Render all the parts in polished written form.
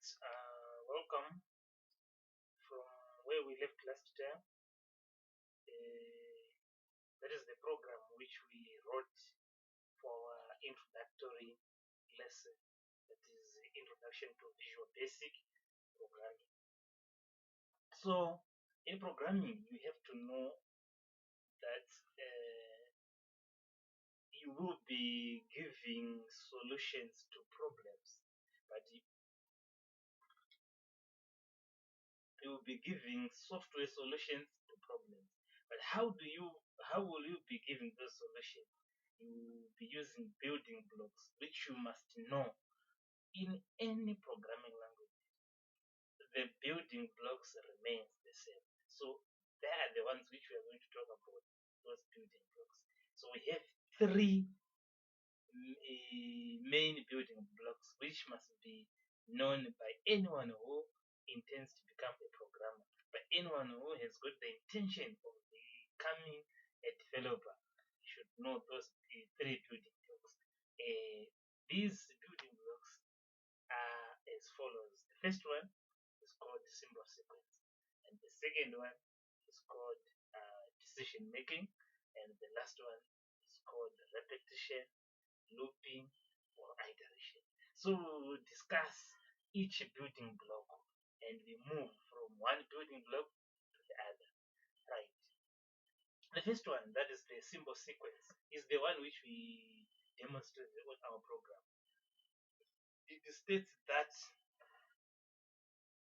Welcome from where we left last time. That is the program which we wrote for our introductory lesson. That is the Introduction to Visual Basic Programming. So, in programming, you have to know that you will be giving solutions to problems, but you will be giving software solutions to problems. But how will you be giving those solutions? You will be using building blocks, which you must know in any programming language. The building blocks remains the same. So they are the ones which we are going to talk about, those building blocks. So we have three main building blocks which must be known by anyone who intends to become a programmer, by anyone who has got the intention of becoming a developer. Should know those three building blocks. These building blocks are as follows. The first one is called symbol sequence, and the second one is called decision making, and the last one is called repetition, looping, or iteration. So we'll discuss each building block and we move from one building block to the other. Right. The first one, that is the symbol sequence, is the one which we demonstrated on our program. It states that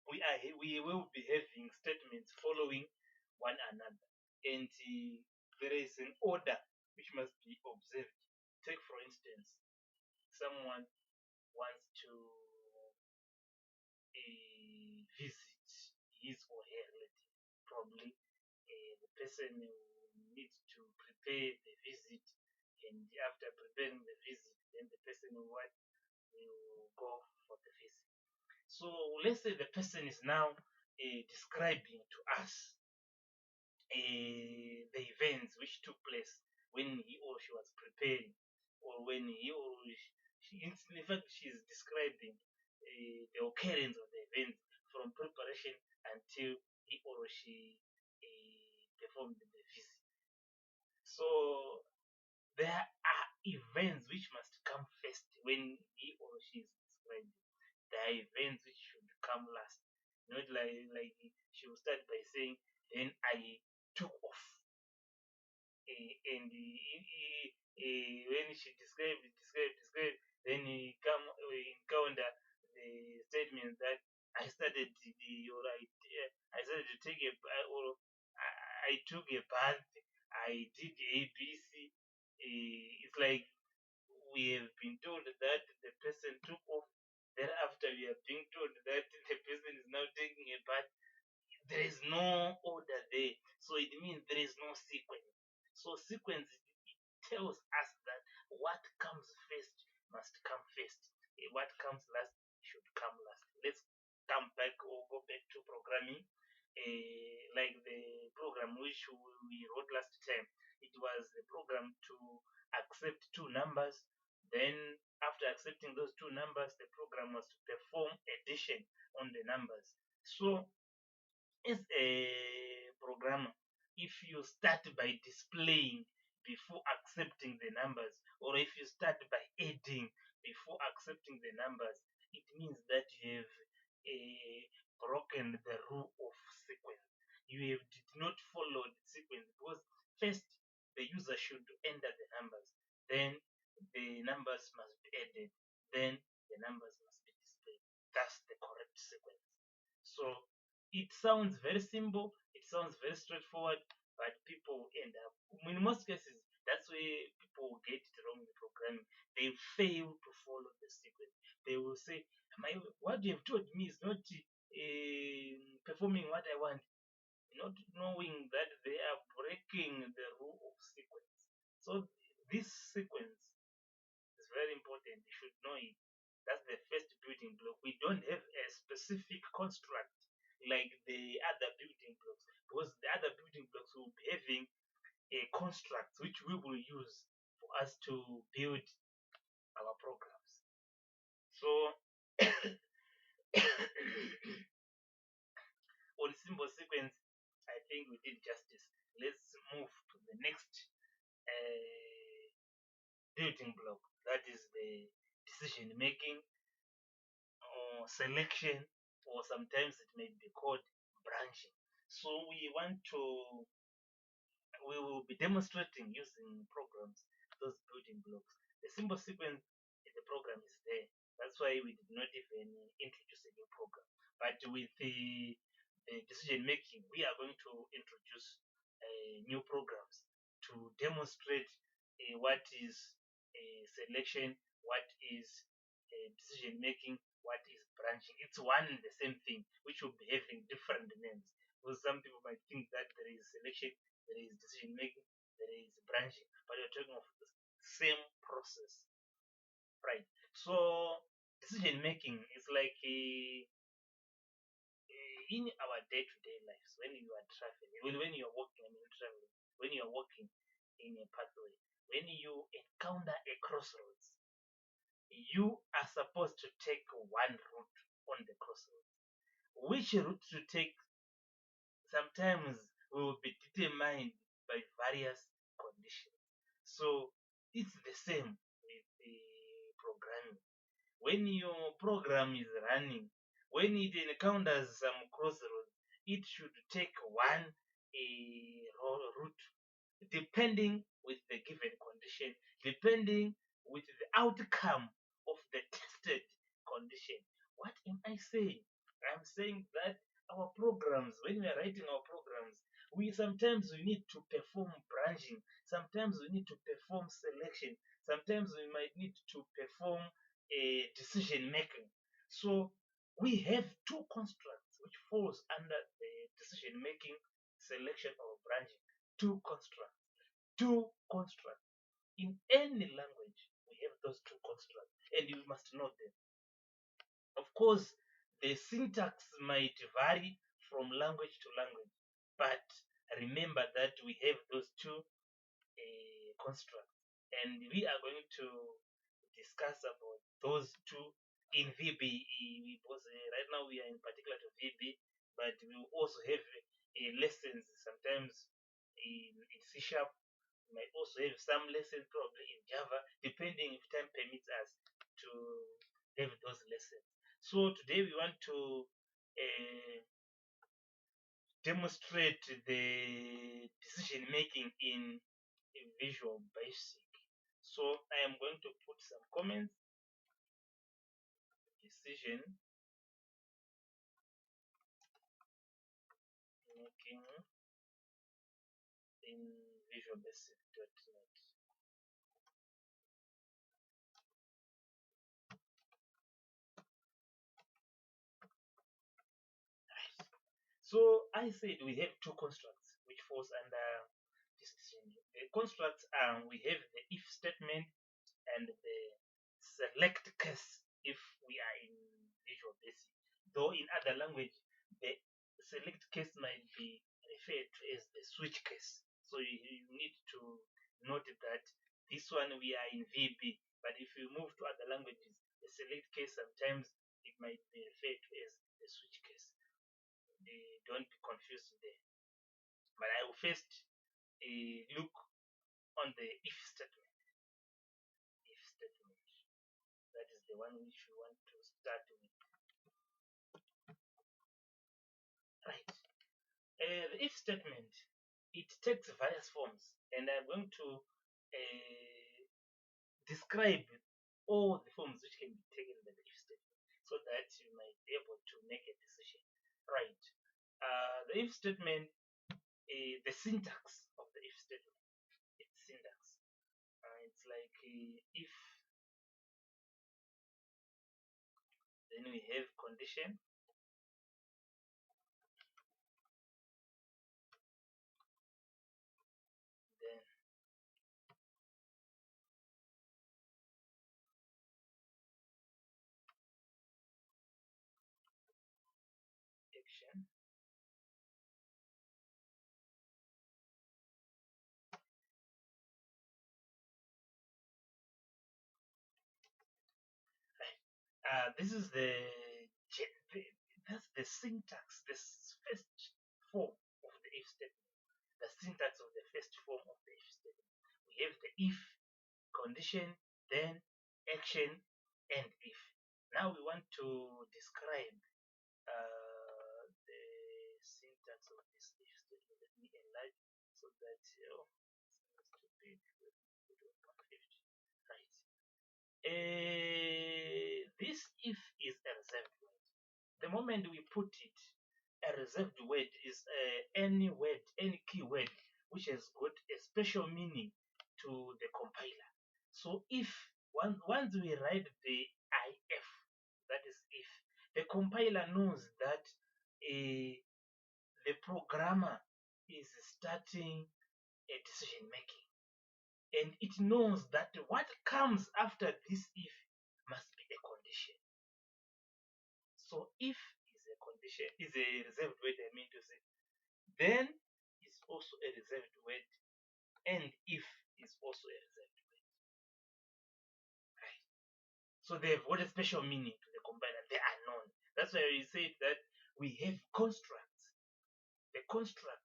we will be having statements following one another, and there is an order which must be observed. Take for instance, someone wants to visit his or her relative. Probably the person needs to prepare the visit, and after preparing the visit, then the person will go for the visit. So let's say the person is now describing to us the events which took place when he or she was preparing, or when he or she in fact, she is describing the occurrence of the event from preparation until he or she performed the visit. So there are events which must come first when he or she is describing. There are events which should come last. Not like she will start by saying, then I took off. And when she described, then he encounter the statement that I started I started to take I took a bath, I did ABC. It's like we have been told that the person took off. Then after we are being told that the person is now taking a bath, there is no order there. So it means there is no sequence. So sequence tells us that what comes first must come first. What comes last should come last. Let's come back or go back to programming. Like the program which we wrote last time. It was the program to accept two numbers. Then after accepting those two numbers, the program was to perform addition on the numbers. So as a programmer, if you start by displaying before accepting the numbers, or if you start by adding before accepting the numbers, it means that you have broken the rule of sequence. You did not follow the sequence because first the user should enter the numbers, then the numbers must be added, then the numbers must be displayed. That's the correct sequence. So it sounds very simple, it sounds very straightforward, but people end up, in most cases, that's where people get it wrong in programming. They fail to follow the sequence. They will say, what you have told me is not performing what I want, not knowing that they are breaking the rule of sequence. So this sequence is very important. You should know it. That's the first building block. We don't have a specific construct like the other building blocks, because the other building blocks will be having a construct which we will use for us to build our programs. So decision making or selection, or sometimes it may be called branching. So we will be demonstrating using programs those building blocks. The symbol sequence in the program is there. That's why we did not even introduce a new program. But with the decision making, we are going to introduce new programs to demonstrate what is selection, what is decision making, what is branching. It's one and the same thing, which will be having different names. Because some people might think that there is selection, there is decision making, there is branching, but you're talking of the same process, right? So decision making is like in our day-to-day lives when you are traveling, when you are walking, I mean traveling, when you are walking in a pathway, when you encounter a crossroads, you are supposed to take one route on the crossroads. Which route to take sometimes will be determined by various conditions. So it's the same with the programming. When your program is running, when it encounters some crossroads, it should take one route depending with the given condition, depending with the outcome of the tested condition. What am I saying? I'm saying that our programs, when we are writing our programs, we need to perform branching, sometimes we need to perform selection, sometimes we might need to perform a decision making. So we have two constructs which falls under the decision making, selection, or branching. Two constructs. Two constructs. In any language, we have those two constructs, and you must know them. Of course, the syntax might vary from language to language, but remember that we have those two constructs, and we are going to discuss about those two in VB. Because right now we are in particular to VB, but we will also have lessons sometimes in C sharp. We might also have some lessons probably in Java, depending if time permits us to have those lessons. So today we want to demonstrate the decision making in Visual Basic. So I am going to put some comments. Decision making in Visual Basic.net. So I said we have two constructs which falls under this decision. The constructs are, we have the if statement and the select case if we are in Visual Basic. Though in other language, the select case might be referred to as the switch case. So you need to note that this one we are in VB, but if you move to other languages, the select case sometimes it might be referred to as the switch case. Don't be confused there. But I will first look on the if statement. If statement. That is the one which we want to start with. Right. The if statement, it takes various forms, and I'm going to describe all the forms which can be taken by the if statement so that you might be able to make a decision. Right. The if statement, the syntax of the if statement, its syntax. It's like if, then we have condition, then action, this is that's the syntax, this first form of the if statement. The syntax of the first form of the if statement. We have the if, condition, then action, and if. Now we want to describe the syntax of this if statement. Let me enlarge so that it's too big. Let me put it on 150. Right. This if is a reserved word. The moment we put it, a reserved word is any word, any keyword which has got a special meaning to the compiler. So if once we write the if, that is if, the compiler knows that the programmer is starting a decision making, and it knows that what comes after this if must be a condition. So if is a condition, is a reserved word, I mean to say. Then is also a reserved word, and if is also a reserved word. Right. So they've got a special meaning to the compiler. They are known. That's why we say that we have constructs. The construct,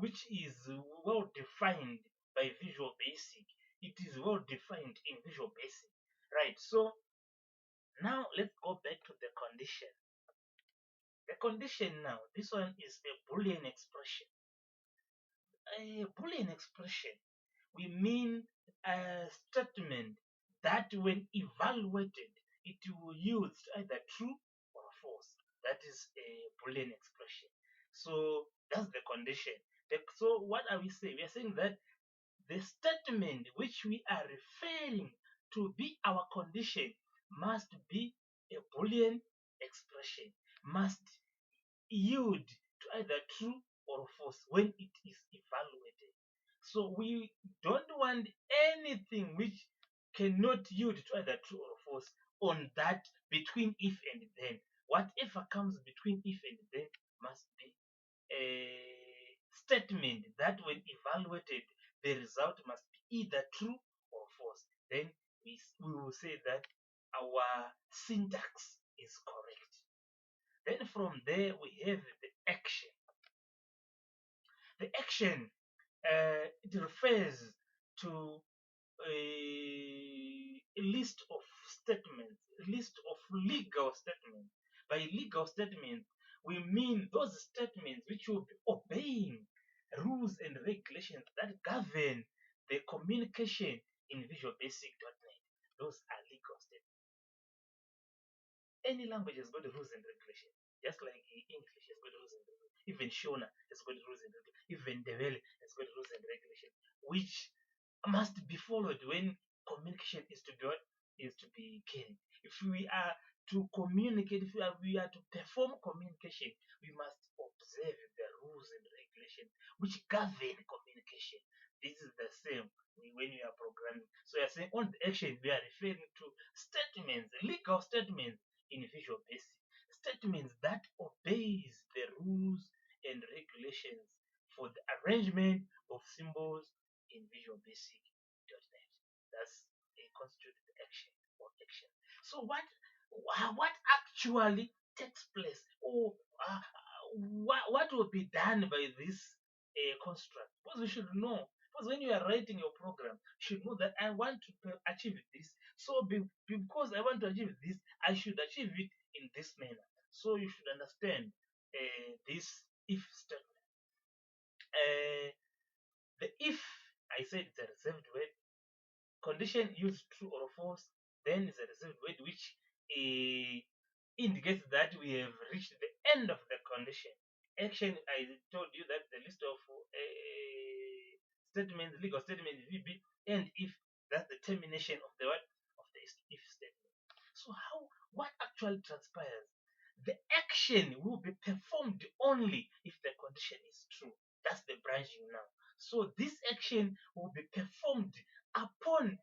which is well defined by Visual Basic, it is well defined in Visual Basic. Right. So now let's go back to the condition. The condition now, this one is a Boolean expression. A Boolean expression, we mean a statement that when evaluated, it will yield either true or false. That is a Boolean expression. So that's the condition. So what are we saying? We are saying that the statement which we are referring to be our condition must be a Boolean expression, must yield to either true or false when it is evaluated. So we don't want anything which cannot yield to either true or false on that between if and then. Whatever comes between if and then must be a statement that when evaluated, the result must be either true or false. Then we will say that our syntax is correct. Then from there we have the action. The action, it refers to a list of statements, a list of legal statements. By legal statements, we mean those statements which will be obeying rules and regulations that govern the communication in Visual Basic.NET. Those are legal statements. Any language has got rules and regulations, just like English has got rules and regulations. Even Shona has got rules and regulations. Even Dewele has got rules and regulations, which must be followed when communication is to be what? Is to be carried. If we are to communicate, if we are to perform communication, we must observe the rules and regulations which govern communication. This is the same when we are programming. So we are saying on the action, we are referring to statements, legal statements in Visual Basic, statements that obeys the rules and regulations for the arrangement of symbols in Visual Basic.NET. That's a constituted action or action. So what actually takes place, or what will be done by this construct? Because we should know. Because when you are writing your program, you should know that I want to achieve this. So because I want to achieve this, I should achieve it in this manner. So you should understand this if statement. The if, I said it's a reserved word. Condition used true or false, then it's a reserved word which indicates that we have reached the end of the condition. Action, I told you that the list of statements, legal statements, VB, and if, that's the termination of the what? Of the if statement. So what actually transpires? The action will be performed only if the condition is true. That's the branching now. So this action will be performed upon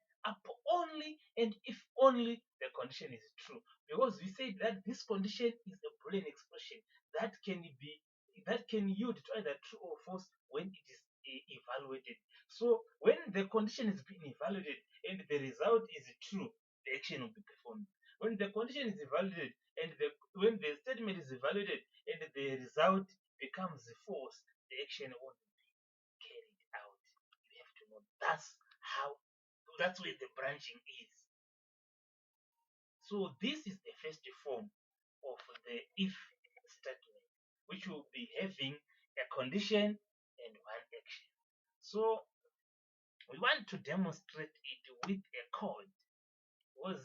only and if only the condition is true. Because we say that this condition is a Boolean expression that can yield to either true or false when it is evaluated. So when the condition is being evaluated and the result is true, the action will be performed. When the condition is evaluated and when the statement is evaluated and the result becomes false, the action won't be carried out. You have to know that's where the branching is. So this is the first form of the if statement, which will be having a condition and one action. So we want to demonstrate it with a code. Was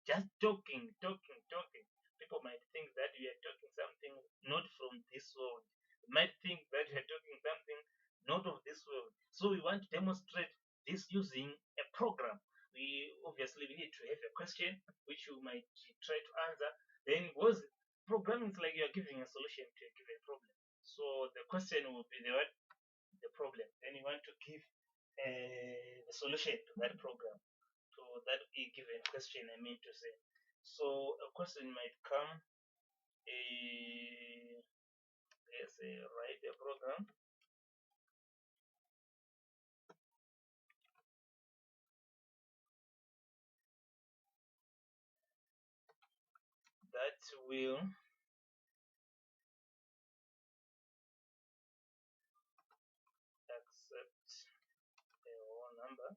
just talking. People might think that we are talking something not from this world. We might think that we are talking something not of this world. So we want to demonstrate this using a program. We obviously we need to have a question which you might try to answer. Then was programming is like you are giving a solution to a given problem. So the question will be the what? The problem. Then you want to give the solution to that program, to that given question, I mean to say. So a question might come, let's say, write a program that will accept a whole number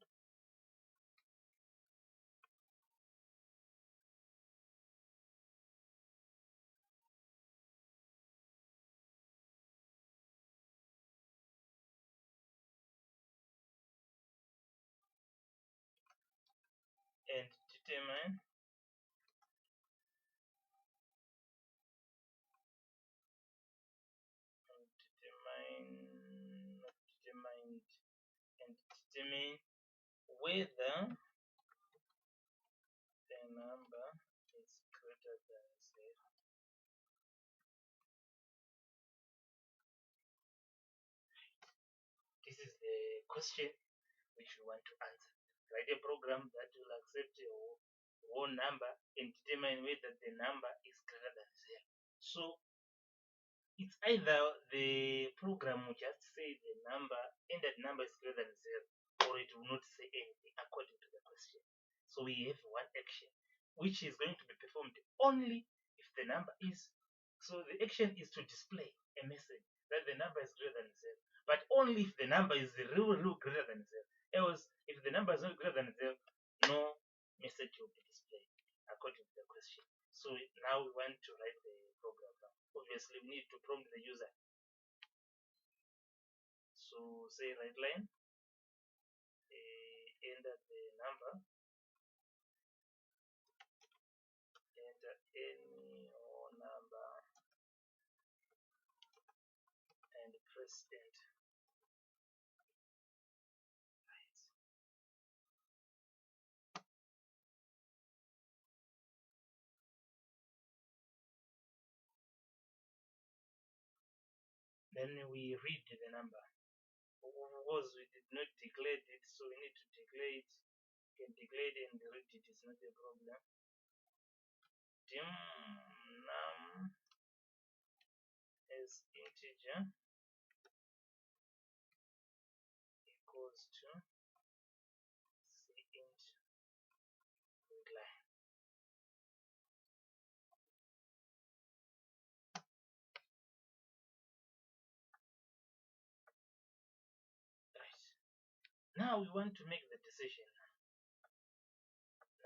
and determine determined and determine whether the number is greater than 0. This is the question which we want to answer. Write a program that will accept a whole number and determine whether the number is greater than 0. So it's either the program will just say the number and that number is greater than 0, or it will not say anything according to the question. So we have one action which is going to be performed only if the number is, so the action is to display a message that the number is greater than 0, but only if the number is real greater than 0. Else, if the number is not greater than 0, no message will be displayed according to the question. So now we want to write the program now. Obviously, we need to prompt the user. So say write line, enter the number, enter any whole number, and press enter. Right. Then we read the number. Because we did not declare it, so we need to declare it. You can declare it and read it, it's not a problem. Dim num as integer equals to cint line. Right. Now we want to make the decision.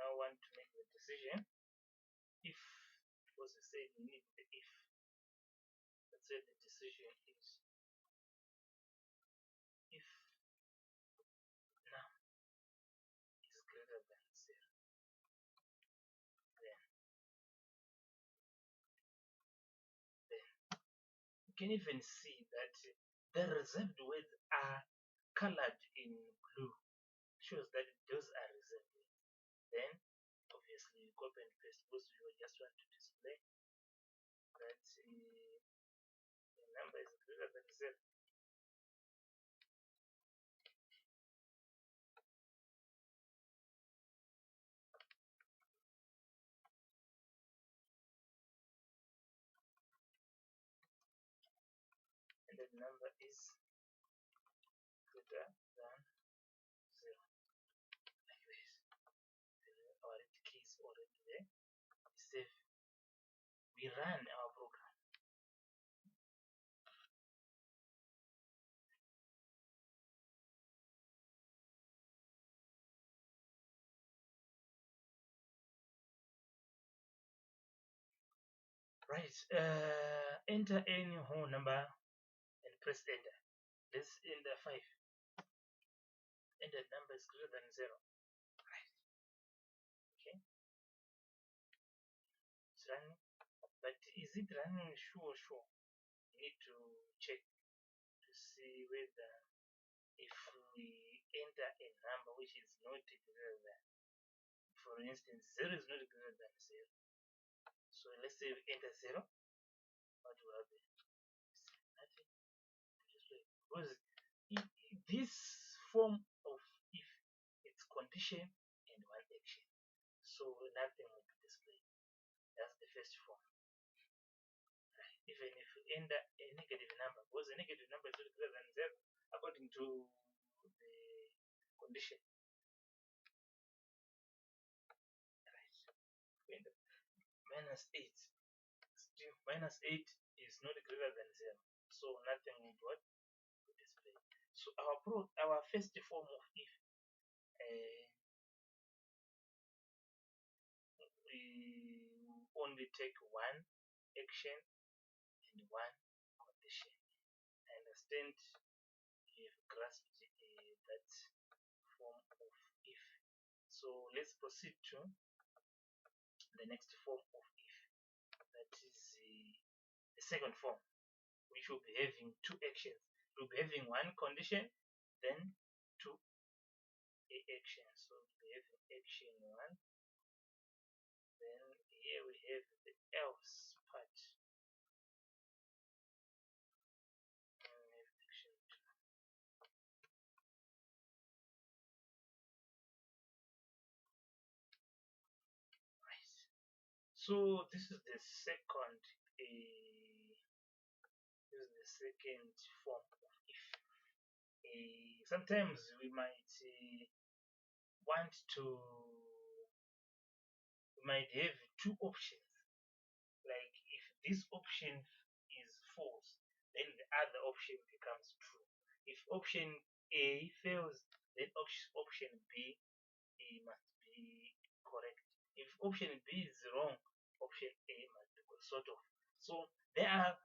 Now we want to make the decision if, because we said we need the if. Let's say the decision is if num is greater than 0, then you can even see that the reserved words are colored in blue, shows that those are reserved words. Then obviously you copy and paste because you just want to display that the number is greater than 0. And the number is greater than 0. Like this. Our key is already there. We save. We run our program. Right. Enter any whole number and press enter. Let's enter 5. Enter number is greater than 0. Right. Okay. It's running. But is it running? Sure. You need to check to see whether if we enter a number which is not greater than, for instance, 0 is not greater than 0. So let's say we enter 0. What will happen? Nothing. Because this form of if, it's condition and one action, so nothing will be displayed. That's the first form. Even if you enter a negative number, because a negative number is not greater than 0 according to the condition. Right. Minus 8. Still, minus 8 is not greater than 0, so nothing will display. So our first form of if, we only take one action and one condition. I understand you've grasped that form of if. So let's proceed to the next form of if. That is the second form, which will be having two actions. We'll be having one condition, then two actions. So we'll be having action 1, then here we have the else part. And we have action 2. Right. So this is the second form of if. Sometimes we might want to, we might have two options. Like if this option is false, then the other option becomes true. If option A fails, then option B must be correct. If option B is wrong, option A must be sort of. So there are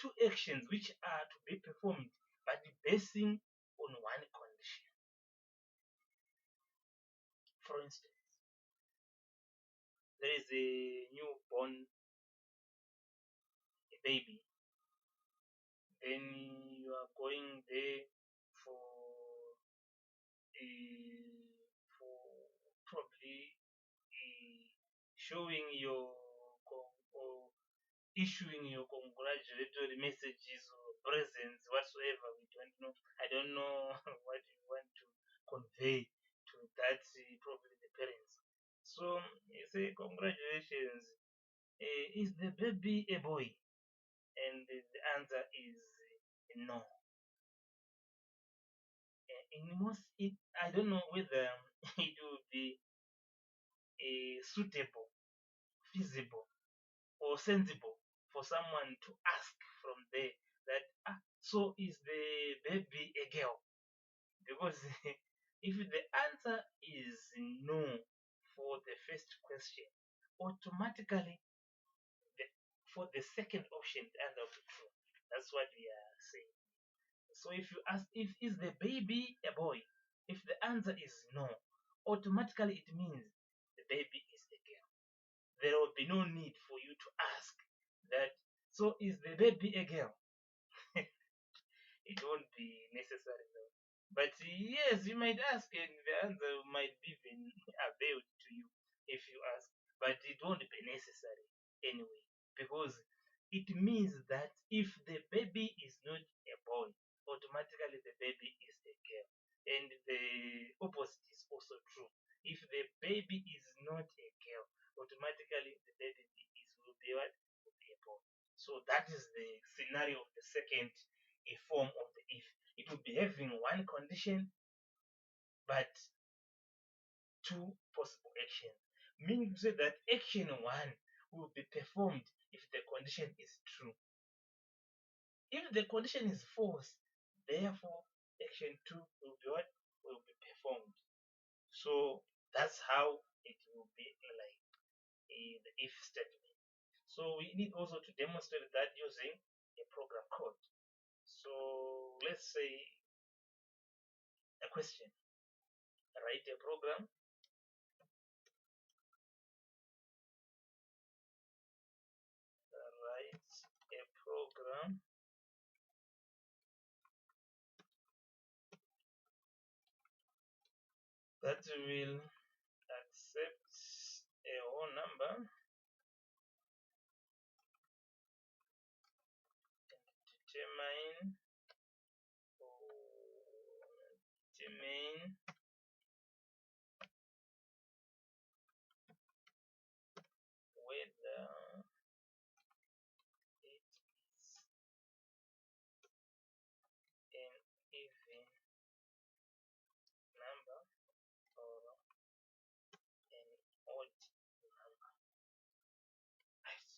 two actions which are to be performed, but basing on one condition. For instance, there is a newborn baby, then you are going there for for probably showing your or issuing your congratulatory messages or presents whatsoever. We don't know. I don't know what you want to convey to that probably the parents. So you say congratulations. Is the baby a boy? And the answer is no. I don't know whether it will be suitable, feasible, or sensible for someone to ask from there that, so is the baby a girl? Because if the answer is no for the first question, automatically for the second option, the answer will be true. That's what we are saying. So if you ask, if is the baby a boy, if the answer is no, automatically it means the baby is a girl. There will be no need for you to ask that, so is the baby a girl? It won't be necessary though. But yes, you might ask and the answer might be even availed to you if you ask, but it won't be necessary anyway, because it means that if the baby is not a boy, automatically the baby is a girl. And the opposite is also true. If the baby is not a girl, automatically the baby will be what? Will be a boy. So that is the scenario of the second form of the if. It will be having one condition but two possible actions. Meaning to say that action 1 will be performed if the condition is true. If the condition is false, therefore action 2 will be what? Will be performed. So that's how it will be like in the if statement. So we need also to demonstrate that using a program code. So let's say a question. Write a program. Write a program that will accept a whole number and determine whether it is an even number or an odd number. Right.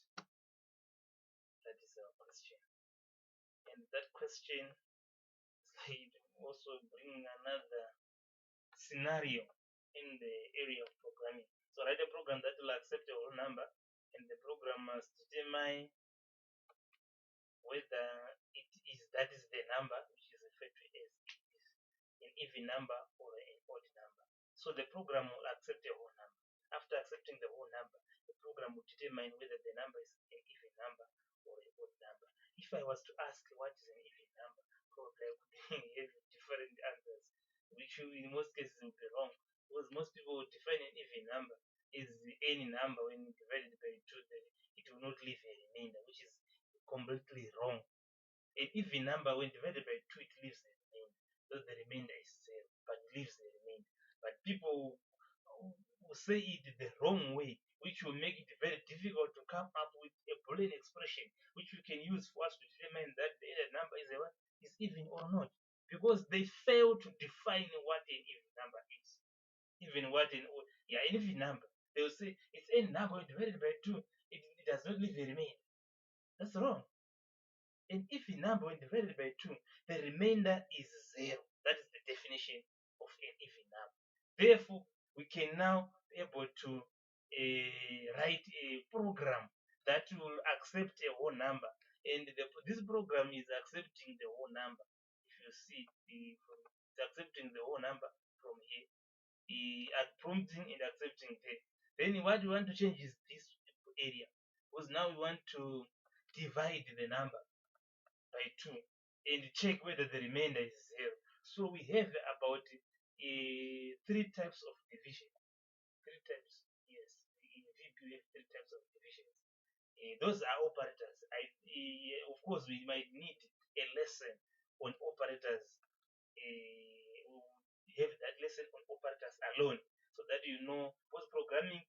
That is our question. And that question is also bring another scenario in the area of programming. So write a program that will accept a whole number, and the program must determine whether that is the number which is referred to as an even number or an odd number. So the program will accept a whole number. After accepting the whole number, the program will determine whether the number is an even number or an odd number. If I was to ask what is an even number, probably I would have different answers, which in most cases will be wrong, because most people would define an even number as any number when divided by 2, then it will not leave a remainder, which is completely wrong. An even number when divided by 2, it leaves a remainder, though the remainder is 0, but leaves a remainder. But people will say it the wrong way, which will make it very difficult to come up with a Boolean expression which we can use for us to determine that the number is even or not, because they fail to define what an even number is. Even what an even number, they will say it's any number divided by 2, it does not leave a remainder. That's wrong. An even number when divided by 2, the remainder is 0. That is the definition of an even number. Therefore, we can now be able to write a program that will accept a whole number. And this program is accepting the whole number. If you see, it's accepting the whole number from here, prompting and accepting there. Then what we want to change is this area, because now we want to divide the number by 2 and check whether the remainder is 0. So we have about 3 types of division. 3 types, yes. In VB we have 3 types of divisions. Those are operators. Of course, we might need a lesson on operators. We have that lesson on operators alone, so that you know, because programming,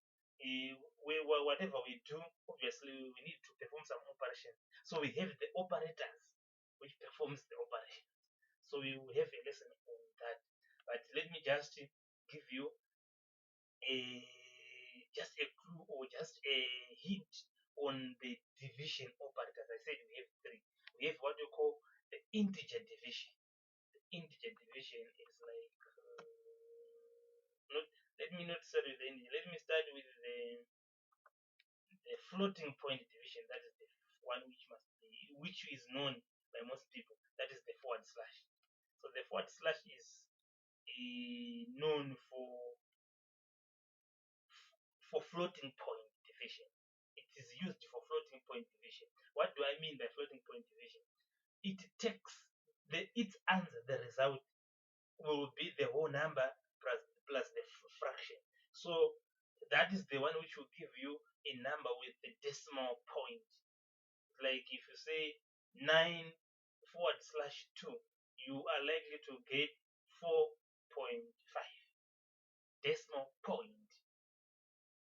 whatever we do, obviously we need to perform some operation. So we have the operators which performs the operation. So we will have a lesson on that. But let me just give you just a clue or just a hint on the division operators. I said we have 3. We have what you call the integer division. The integer division is like let me not start with the integer. Let me start with the floating point division. That is the one which is known by most people. That is the forward slash. So the forward slash is known for floating point division. It is used for floating point division. What do I mean by floating point division? It takes its answer, the result will be the whole number plus the fraction. So that is the one which will give you a number with the decimal point. Like if you say 9 forward slash 2, you are likely to get 4.5 decimal point.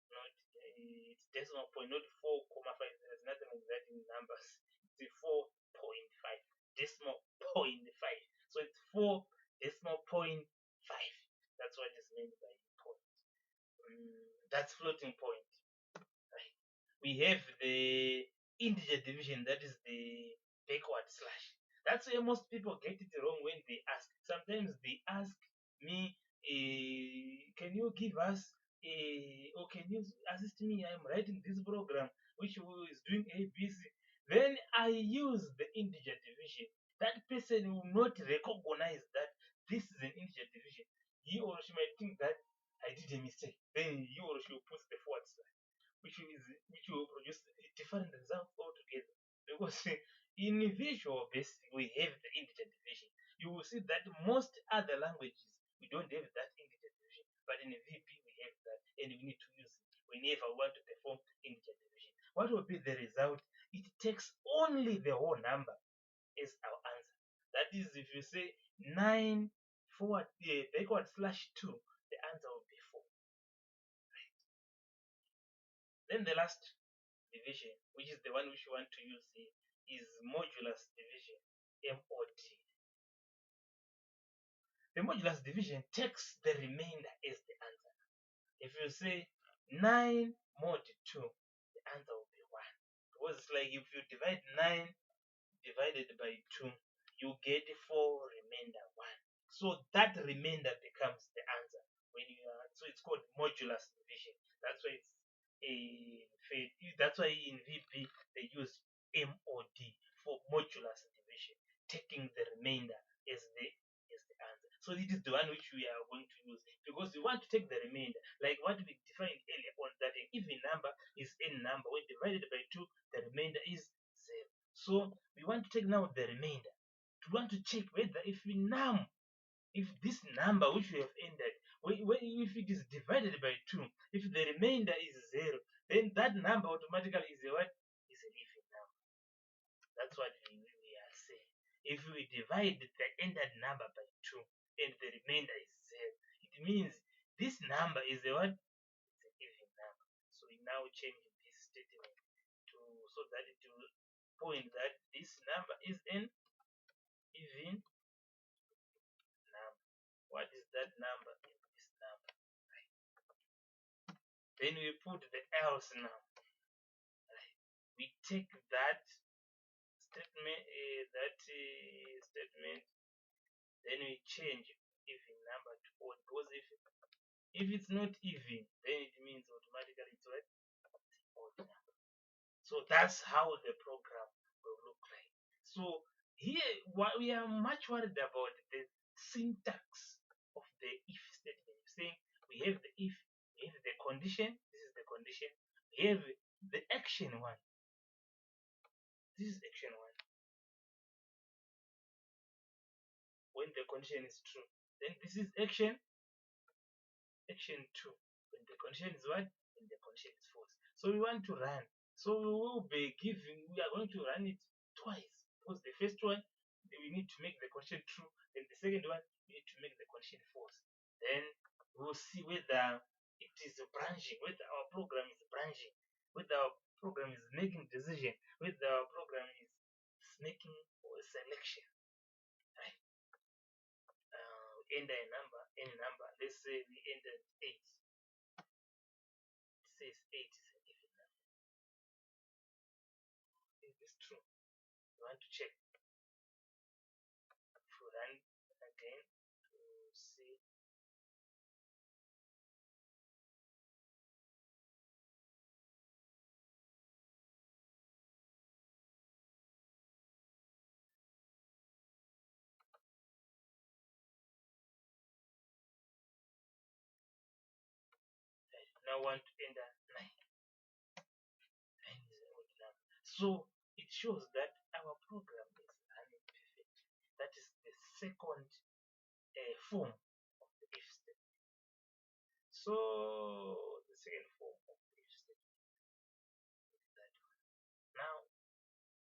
Not it's decimal point, not 4.5. There's nothing like that in numbers. It's 4.5 decimal point 5. So it's 4 decimal point 5. That's what is meant by point. That's floating point. Right. We have the integer division, that is the backward slash. That's where most people get it wrong when they ask. Sometimes they ask me, can you give us or can you assist me? I'm writing this program which is doing ABC. Then I use the integer division. That person will not recognize that this is an integer division. He or she might think that I did a mistake. Then he or she will put the forward slash, which will produce a different result altogether. Because in Visual Basic we have the integer division. You will see that most other languages we don't have that integer division, but in VB we have that, and we need to use it whenever we want to perform integer division. What will be the result? It takes only the whole number as our answer. That is, if you say 9 forward backward slash 2, the answer will be 4. Then the last division, which is the one which you want to use here, is modulus division, MOD. The modulus division takes the remainder as the answer. If you say 9 mod 2, the answer will be 1. Because it's like if you divide 9 divided by 2, you get 4 remainder 1. So that remainder becomes the answer when you are. So it's called modulus division. That's why it's that's why in VP they use MOD for modulus division, taking the remainder as the answer. So this is the one which we are going to use because we want to take the remainder, like what we defined earlier on, that an even number is n number. When divided by 2, the remainder is 0. So we want to take now the remainder. We want to check whether if this number which we have entered, if it is divided by 2, if the remainder is 0, then that number automatically is a what? Is an even number. That's what we are saying. If we divide the entered number by 2 and the remainder is 0, it means this number is a what? It's an even number. So we now change this statement so that it will point that this number is an even number. What is that number in this number? Right. Then we put the else now. Right. We take that statement, then we change even number to odd. Because if it's not even, then it means automatically it's what? It's odd number. So that's how the program will look like. So here we are much worried about the syntax of the if statement. Saying we have the if, we have the condition, this is the condition, we have the action one. This is action one. When the condition is true. Then this is action 2. When the condition is what? When the condition is false. So we want to run. So we are going to run it twice. Because the first one, we need to make the condition true. Then the second one, we need to make the condition false. Then we'll see whether it is branching, whether our program is branching, whether our program is making decision, whether our program is making a selection. Right? Enter any number. Let's say we entered 8. It says 8 is an even number. Is this true? You want to check. If we run again to see. Now want to enter 9. 9 is an odd number. So it shows that our program is running perfect. That is the second form of the if statement. So the second form of the if statement is that one. Now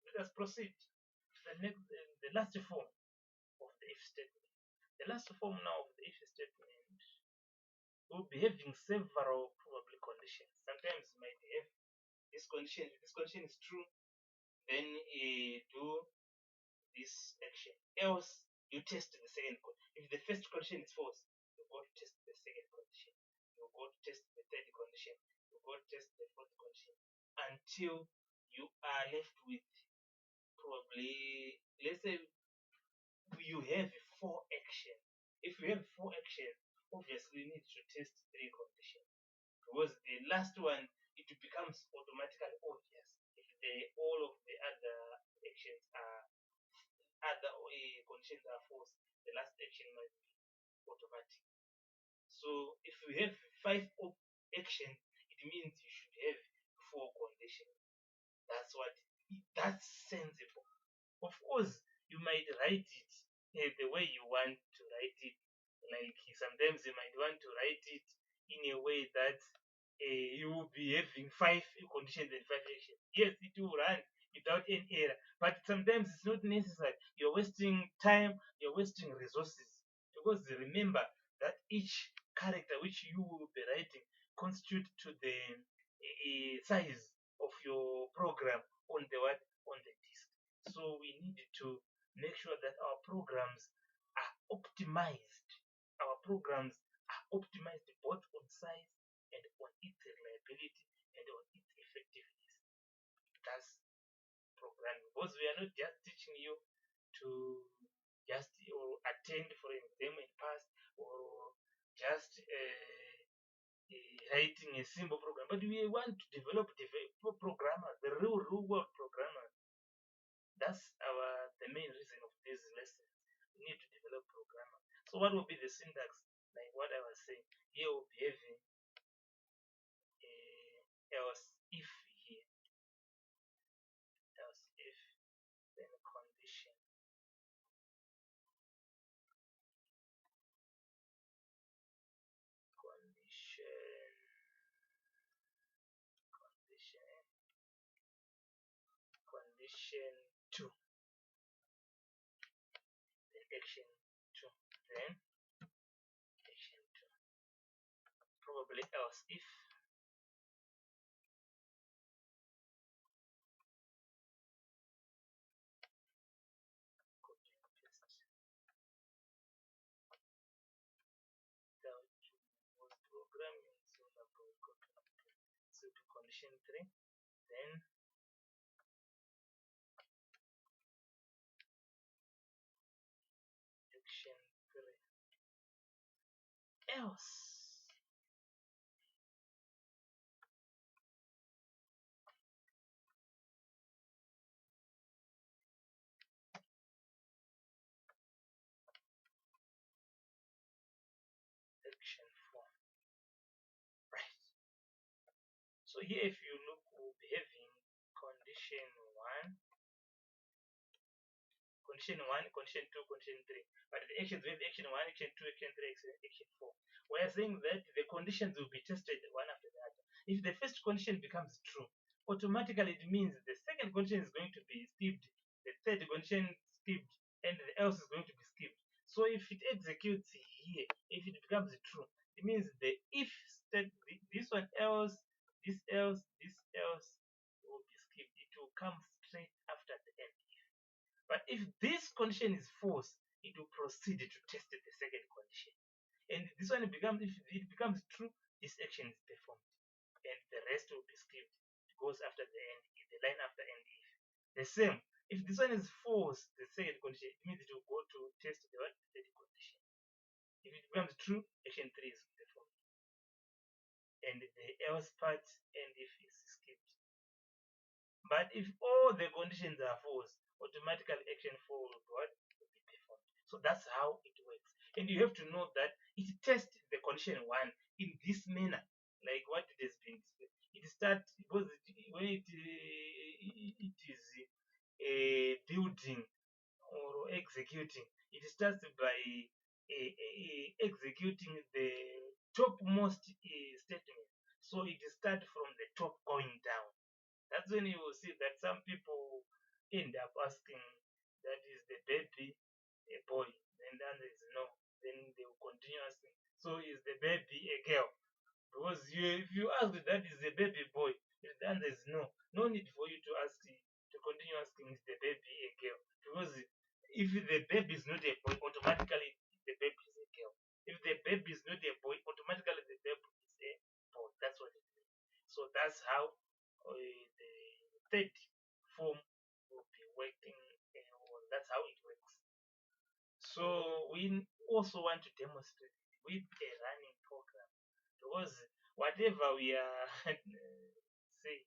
let us proceed to the last form of the if statement. The last form now of the if statement will be having several probably conditions. Sometimes you might have this condition. If this condition is true, then do this action. Else, you test the second condition. If the first condition is false, you go to test the second condition. You go to test the third condition. You go to test the fourth condition until you are left with probably, let's say, you have 4 actions. If you have 4 actions, obviously you need to test 3 conditions. because the last one, it becomes automatically obvious if all of the other actions are other conditions are false. The last action must be automatic. So if you have 5 actions, it means you should have 4 conditions. That's sensible. Of course, you might write it the way you want to write it. Like sometimes you might want to write it in a way that you will be having 5 conditions and 5 actions. Yes, it will run without any error, but sometimes it's not necessary. You're wasting time, you're wasting resources. Because remember that each character which you will be writing constitute to the size of your program on the what on the disk. So we need to make sure that our programs are optimized. Our programs are optimized both on size and on its reliability and on its effectiveness. That's programming. Because we are not just teaching you to just or attend for an exam and pass or just writing a simple program, but we want to develop programmers, the real world programmers. That's the main reason of these lessons. We need to develop programmers. So what will be the syntax? Like what I was saying, here we'll be having else if here, else if, then condition, condition, condition, condition 2, then action 2, then action 2. Probably else if, copy and paste. That was programming, so to condition 3, then action 3, else. Action 4. Right. So here if you look, we'll be having condition 1, condition 1, condition 2, condition 3. But the actions with action 1, action 2, action 3, action 4. We are saying that the conditions will be tested one after the other. If the first condition becomes true, automatically it means the second condition is going to be skipped, the third condition skipped, and the else is going to be skipped. So if it executes here, if it becomes true, it means the if state, this one else, this else, this else will be skipped. It will come straight after the end. But if this condition is false, it will proceed to test the second condition. And this one becomes, if it becomes true, this action is performed. And the rest will be skipped. It goes after the end, the line after end if. The same. If this one is false, the second condition, it means it will go to test the third condition. If it becomes true, action 3 is performed. And the else part end if is skipped. But if all the conditions are false, automatically action 4 will be performed. So that's how it works. And you have to know that it tests the condition 1 in this manner, like what it has been displayed. It starts because when it is building or executing, it starts by executing the topmost statement. So it starts from the top going down. That's when you will see that some people end up asking, that is the baby a boy? And then there is no. Then they will continue asking, so is the baby a girl? Because if you ask that is the baby boy, then there is no. No need for you to ask, to continue asking, is the baby a girl? Because if the baby is not a boy, automatically the baby is a girl. If the baby is not a boy, automatically the baby is a boy. That's what it means. So that's how the third form will be working, or that's how it works. So we also want to demonstrate with a running program, because whatever we are say,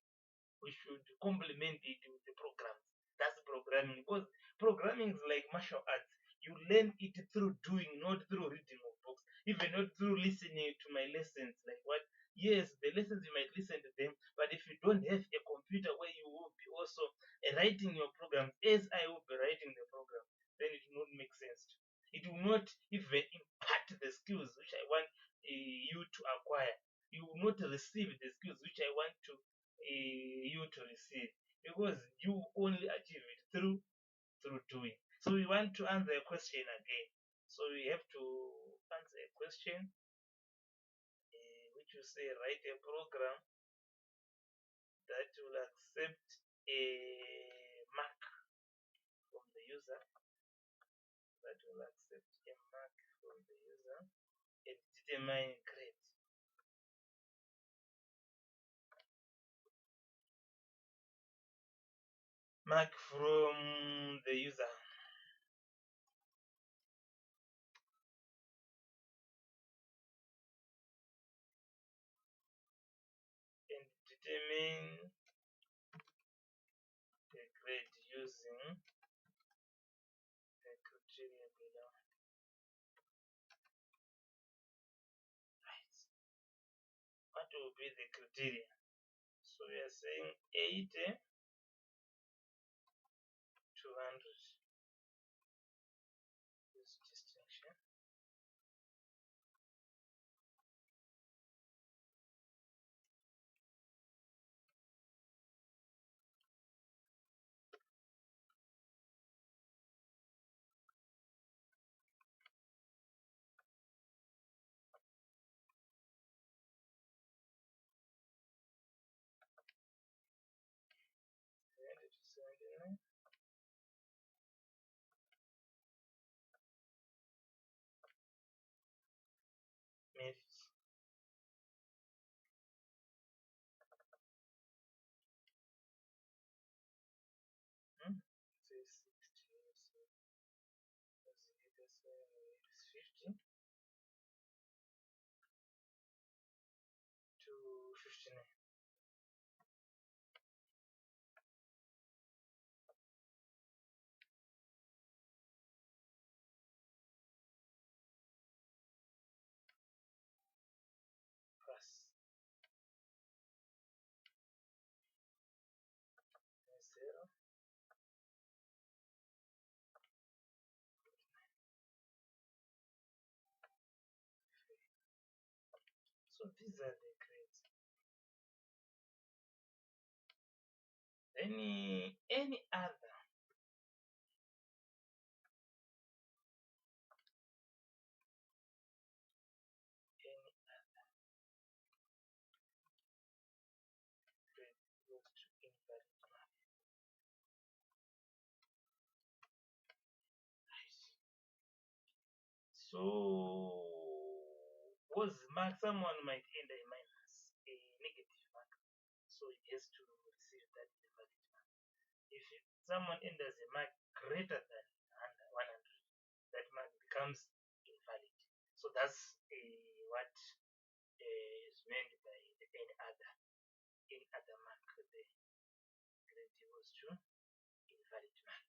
we should complement it with the programs. That's programming. Because programming is like martial arts. You learn it through doing, not through reading of books, even not through listening to my lessons. Like what? Yes, the lessons you might listen to them, but if you don't have a computer where you will be also writing your programs as I will be writing the program, then it will not make sense. It will not even impart the skills which I want you to acquire. You will not receive the skills which I want you to receive, because you only achieve it through doing. So we want to answer a question again. So we have to answer a question, which will say write a program that will accept a mark from the user, that will accept a mark from the user and determine grade. Mark from the user. And determine the grade using the criteria below. Right. What will be the criteria? So we are saying 80, 200. This distinction. Merits. Say 60, so that's 50 to 59. Plus 0. So these are the grades. Any other grade goes to invalid mark. Right. So was mark, someone might enter a minus, a negative mark, so it has to receive that invalid mark. If someone enters a mark greater than 100, that mark becomes invalid. So that's what is meant by any other mark, the grade equals to invalid mark.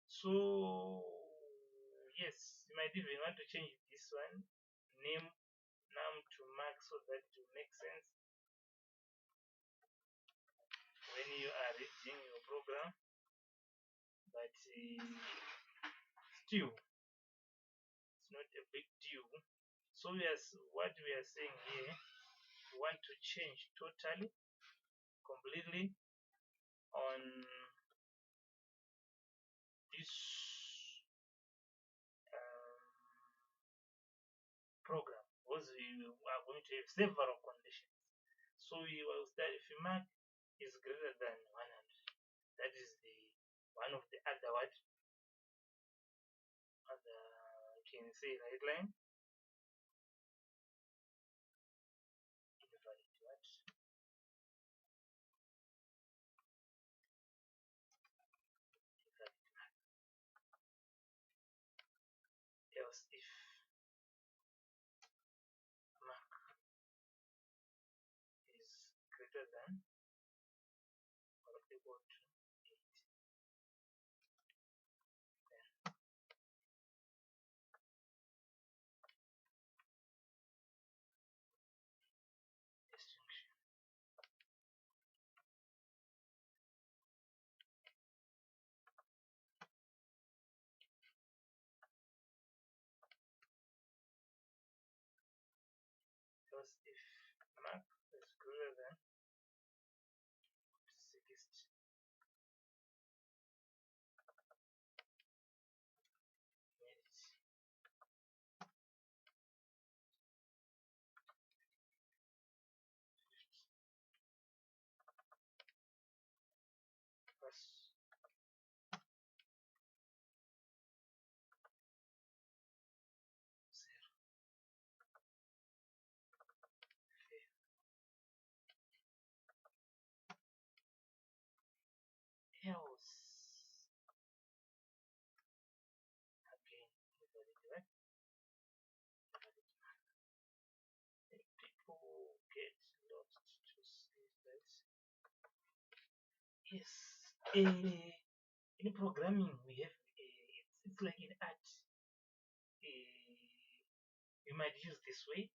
So yes, you might even want to change this one, name num to mark, so that it will make sense when you are reading your program. But still, it's not a big deal. So yes, what we are saying here, we want to change totally, completely on this program, because we are going to have several conditions. So we will start if a mark is greater than 100. That is the one of the other what other can say right line invalid what invalid mark. Else if mark equal to 8. Then distinction. Because if mark is greater than 60, merit plus 0 fail. Else again invalid, right? Invalid mark. And people get lost to see that yes, in programming we have it's like in art. You might use this way,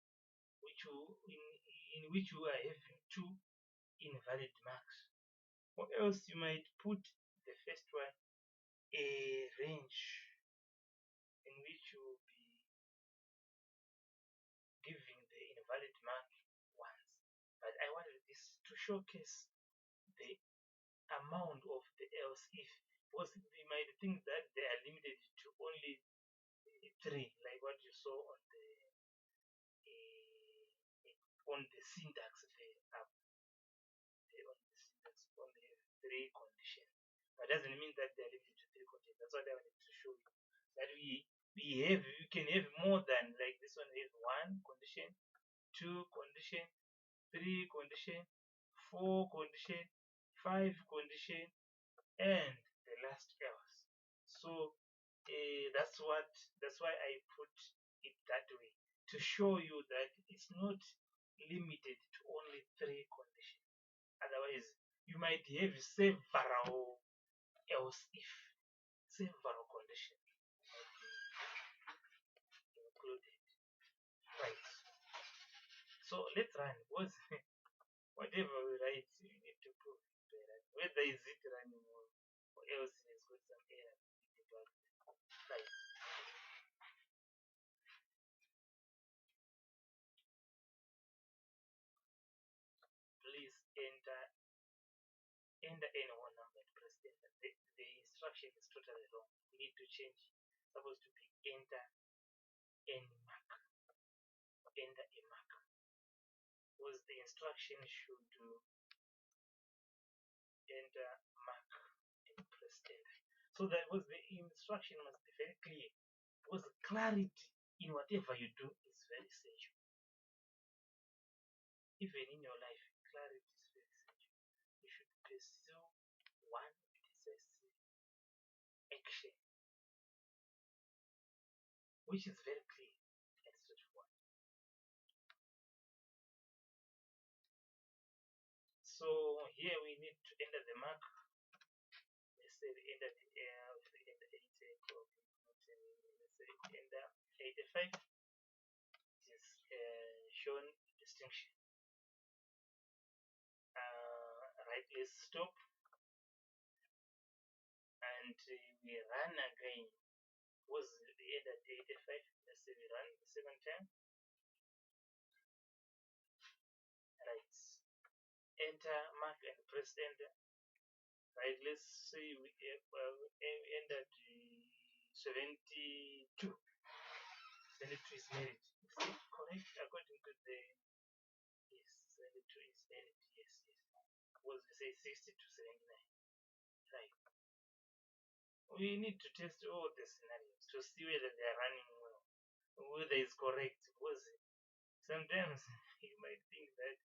which you in which you are having two invalid marks. Or else you might put the first one a range in which you will be giving the invalid mark once. But I wanted this to showcase the amount of the else if, because they might think that they are limited to only 3, like what you saw on the syntax there. On the syntax only have 3 conditions. But doesn't mean that they are limited to 3 conditions. That's what I wanted to show you. That we can have more than, like this one has 1 condition, 2 condition, 3 condition, 4 condition, 5 condition, and the last else. So that's why I put it that way, to show you that it's not limited to only 3 conditions. Otherwise, you might have several else if, several conditions might be included. Right. So let's run. Whatever we write, we need to prove it by running. Whether is it running or else it has got some error. Right. Please enter any one number and press enter. The instruction is totally wrong. We need to change. It's supposed to be enter any mark. Enter a mark. Because the instruction should do enter mark and press enter. So that was the instruction must be very clear. Because clarity in whatever you do is very essential. Even in your life, clarity is very essential. You should pursue one decisive action, which is very clear and straightforward. So here we need to enter the mark. Let's say we enter the enter 80, let's say enter 85. It is shown distinction. Right, let's stop and we run again. Was the end at 85? Let's say we run the second time. Right. Enter, mark, and press enter. Right. Let's see we end at 72. 72 is merit. Is it correct according to the? Yes, 72 is merit. Yes, yes. Was we say 60 to 79? Right. We need to test all the scenarios to see whether they are running well, whether it's correct. Because sometimes you might think that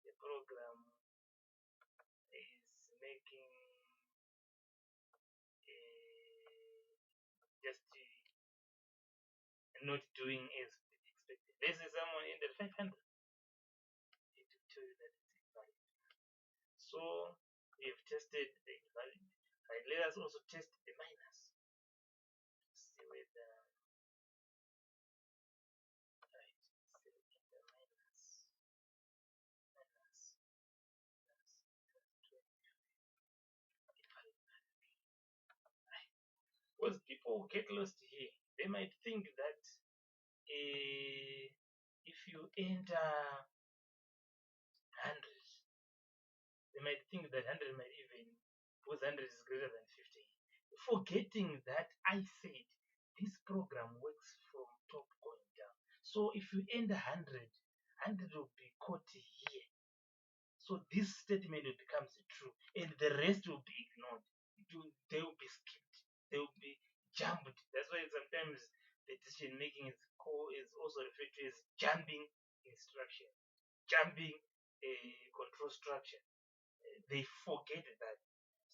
the program is making just not doing as expected. This is someone in the 500. It will tell you that it's invalid. So We have tested the invalid. Right, let us also test the minus. See whether right. Select the minus. Minus. Minus. Invalid. Because people get lost here. They might think that if you enter 100, they might think that 100 might even, because 100 is greater than 50. Forgetting that I said this program works from top going down. So if you enter 100, 100 will be caught here. So this statement will become true, and the rest will be ignored. They will be skipped. They will be jumped. That's why sometimes the decision making is also referred to as jumping instruction, jumping control structure. They forget that.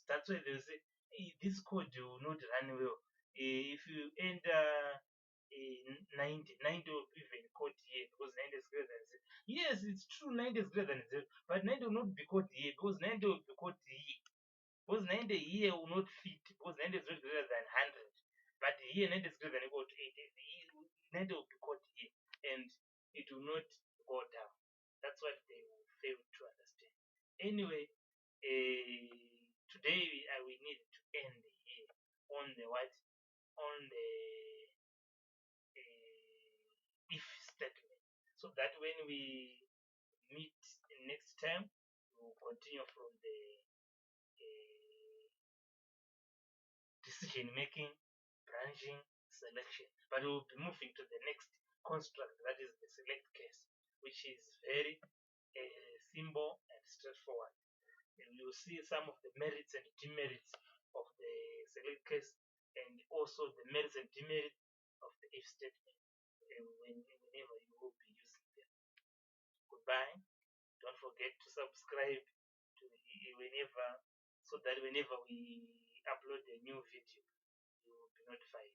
That's why they say, hey, this code will not run well. If you enter 90 will be even caught here because 90 is greater than 0. Yes, it's true, 90 is greater than 0, but 90 will not be caught here because 90 will be caught here. Because 90 here will not fit because 90 is not greater than 100. But here 90 is greater than equal to 80. 90 will be caught here and it will not go down. That's what they will fail to understand. Anyway, today we need to end here on the what? On the if statement. So that when we meet next time, we will continue from the decision making, branching, selection. But we will be moving to the next construct, that is the select case, which is very simple and straightforward. And you will see some of the merits and demerits of the select case, and also the merits and demerits of the if statement whenever you will be using them. Goodbye. Don't forget to subscribe to whenever, so that whenever we upload a new video, you will be notified.